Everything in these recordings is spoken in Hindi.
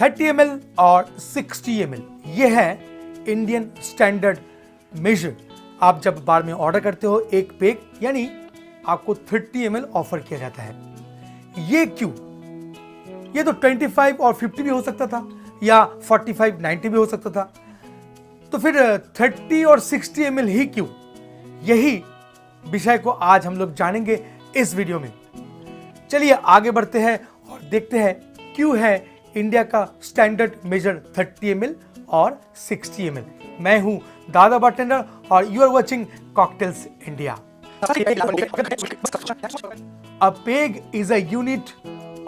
30 ml और 60 ml ये है इंडियन स्टैंडर्ड मेजर। आप जब बार में ऑर्डर करते हो एक पेग यानी आपको 30 ml ऑफर किया जाता है। ये क्यों? ये तो 25 और 50 भी हो सकता था या 45, 90 भी हो सकता था, तो फिर 30 और 60 ml ही क्यों? यही विषय को आज हम लोग जानेंगे इस वीडियो में। चलिए आगे बढ़ते हैं और देखते हैं क्यों है इंडिया का स्टैंडर्ड मेजर 30 ml और 60 ml। मैं हूं दादा बार्टेंडर और you are watching cocktails India. A peg is a unit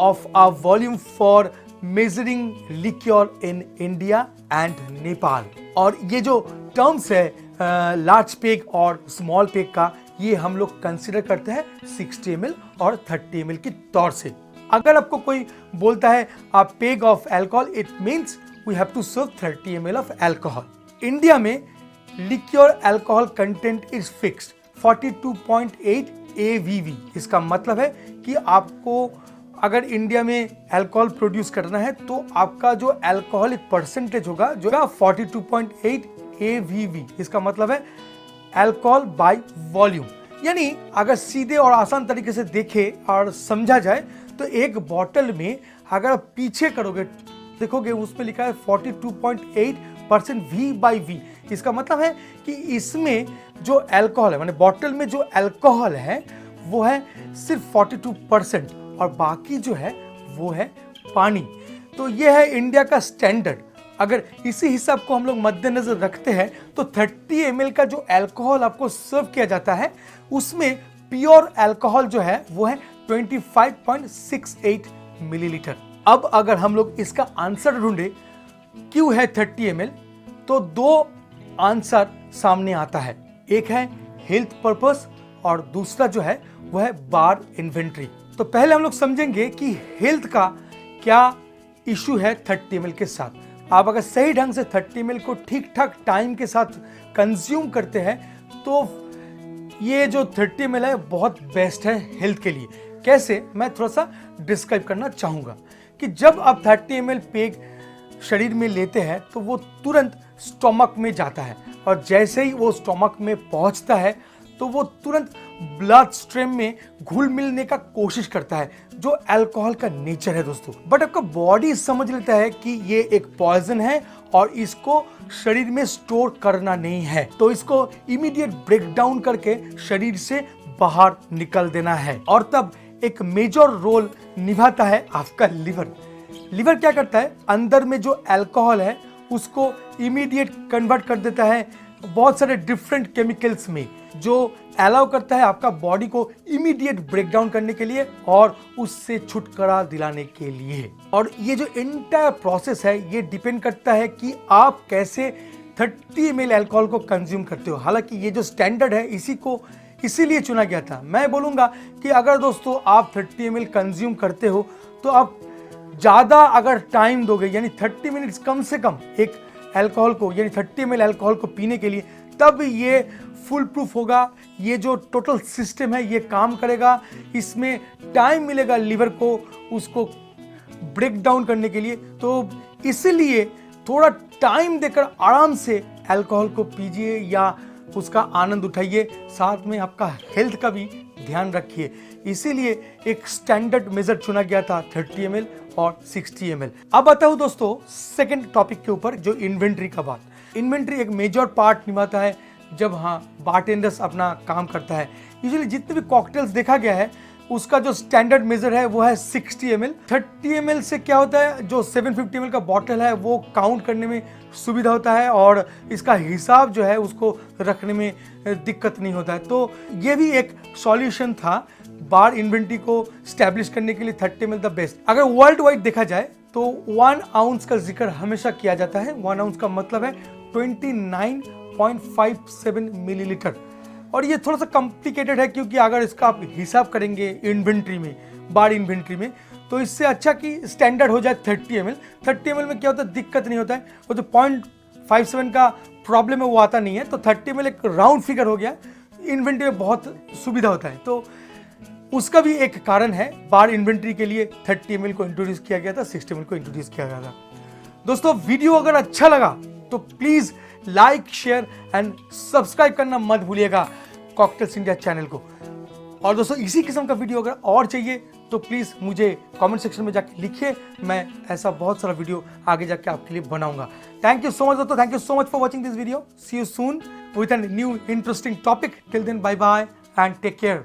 of a volume for measuring liquor in India and Nepal। और ये जो टर्म्स है लार्ज पेग और स्मॉल पेग का, ये हम लोग कंसिडर करते हैं 60 ml और 30 ml के तौर से। अगर आपको कोई बोलता है a peg of alcohol, it means we have to serve 30 ml of alcohol। India में liquor alcohol content is fixed 42.8 ABV। इसका मतलब है कि आपको अगर इंडिया में अल्कोहल प्रोड्यूस करना है तो आपका जो अल्कोहलिक परसेंटेज होगा जो 42.8 ABV। इसका मतलब है अल्कोहल बाय वॉल्यूम। यानी अगर सीधे और आसान तरीके से देखें और समझा जाए तो एक बॉटल में अगर आप पीछे करोगे देखोगे उसमें लिखा है 42.8% V/V। इसका मतलब है कि इसमें जो अल्कोहल है माने बॉटल में जो अल्कोहल है वो है सिर्फ 42% और बाकी जो है वो है पानी। तो ये है इंडिया का स्टैंडर्ड। अगर इसी हिसाब को हम लोग मद्देनजर रखते हैं तो 30 ml का जो अल्कोहल आपको सर्व किया जाता है उसमें प्योर अल्कोहल जो है वो है 25.68 मिलीलीटर। अब अगर हम लोग इसका आंसर ढूंढे क्यों है 30 ml, तो दो आंसर सामने आता है। एक है हेल्थ पर्पस और दूसरा जो है वो है बार इन्वेंट्री। तो पहले हम लोग समझेंगे कि हेल्थ का क्या इशू है 30 ml के साथ। आप अगर सही ढंग से 30 ml को ठीक ठाक टाइम के साथ कंज्यूम करते हैं तो ये जो 30 ml है बहुत बेस्ट है हेल्थ के लिए। कैसे, मैं थोड़ा सा डिस्क्राइब करना चाहूंगा कि जब आप 30 ml पेग शरीर में लेते हैं तो वो तुरंत स्टोमक में जाता है और जैसे ही वो स्टोमक में पहुंचता है तो वो तुरंत ब्लड स्ट्रीम में घुल मिलने का कोशिश करता है जो अल्कोहल का नेचर है दोस्तों। बट आपका बॉडी समझ लेता है कि ये एक पॉइजन है और इसको शरीर में स्टोर करना नहीं है, तो इसको इमीडिएट ब्रेक डाउन करके शरीर से बाहर निकल देना है। और तब एक मेजर रोल निभाता है आपका लिवर। लिवर क्या करता है, अंदर में जो अल्कोहल है उसको इमीडिएट कन्वर्ट कर देता है बहुत सारे डिफरेंट केमिकल्स में, जो अलाउ करता है आपका बॉडी को इमीडिएट ब्रेकडाउन करने के लिए और उससे छुटकारा दिलाने के लिए। और ये जो एंटायर प्रोसेस है ये डिपेंड करता है कि आप कैसे 30 ml अल्कोहल को कंज्यूम करते हो। हालांकि ये जो स्टैंडर्ड है इसीलिए चुना गया था। मैं बोलूंगा कि अगर दोस्तों आप 30 ml कंज्यूम करते हो तो आप ज्यादा अगर टाइम दोगे यानी 30 मिनट्स कम से कम एक अल्कोहल को यानी 30 ml अल्कोहल को पीने के लिए, तब ये फुल प्रूफ होगा। ये जो टोटल सिस्टम है ये काम करेगा, इसमें टाइम मिलेगा लिवर को उसको ब्रेक डाउन करने के लिए। तो इसलिए थोड़ा टाइम देकर आराम से अल्कोहल को पीजिए या उसका आनंद उठाइए, साथ में आपका हेल्थ का भी ध्यान रखिए। इसीलिए एक स्टैंडर्ड मेजर चुना गया था 30 ml और 60 ml। अब आता हूं दोस्तों सेकंड टॉपिक के ऊपर, जो इन्वेंट्री का बात। इन्वेंट्री एक मेजर पार्ट निभाता है जब बारटेंडर्स अपना काम करता है। यूजुअली जितने भी कॉकटेल्स देखा गया है उसका जो स्टैंडर्ड मेजर है वो है 60 ml। 30 ml से क्या होता है, जो 750 ml का बॉटल है वो काउंट करने में सुविधा होता है और इसका हिसाब जो है उसको रखने में दिक्कत नहीं होता है। तो ये भी एक सॉल्यूशन था बार इन्वेंट्री को स्टैब्लिश करने के लिए 30 ml द बेस्ट। अगर वर्ल्ड वाइड देखा जाए तो 1 आउंस का जिक्र हमेशा किया जाता है। 1 आउंस का मतलब है 29.57 मिलीलीटर। और ये थोड़ा सा कॉम्प्लिकेटेड है क्योंकि अगर इसका आप हिसाब करेंगे इन्वेंट्री में, बार इन्वेंट्री में, तो इससे अच्छा कि स्टैंडर्ड हो जाए 30 ml। 30 ml में क्या होता है, दिक्कत नहीं होता है, वो जो 0.57 का प्रॉब्लम है वो आता नहीं है। तो 30 ml एक राउंड फिगर हो गया, इन्वेंट्री में बहुत सुविधा होता है। तो उसका भी एक कारण है बार इन्वेंट्री के लिए 30 ml को इंट्रोड्यूस किया गया था, 60 ml को इंट्रोड्यूस किया गया था। दोस्तों वीडियो अगर अच्छा लगा तो please like share and subscribe करना मत भूलिएगा कॉकटेल्स इंडिया चैनल को। और दोस्तों इसी किस्म का वीडियो अगर और चाहिए तो प्लीज मुझे कमेंट सेक्शन में जाके लिखिए, मैं ऐसा बहुत सारा वीडियो आगे जाके आपके लिए बनाऊंगा। थैंक यू सो मच दोस्तों, thank you so much for watching this video. See you soon with an new interesting topic. Till then bye bye and take care.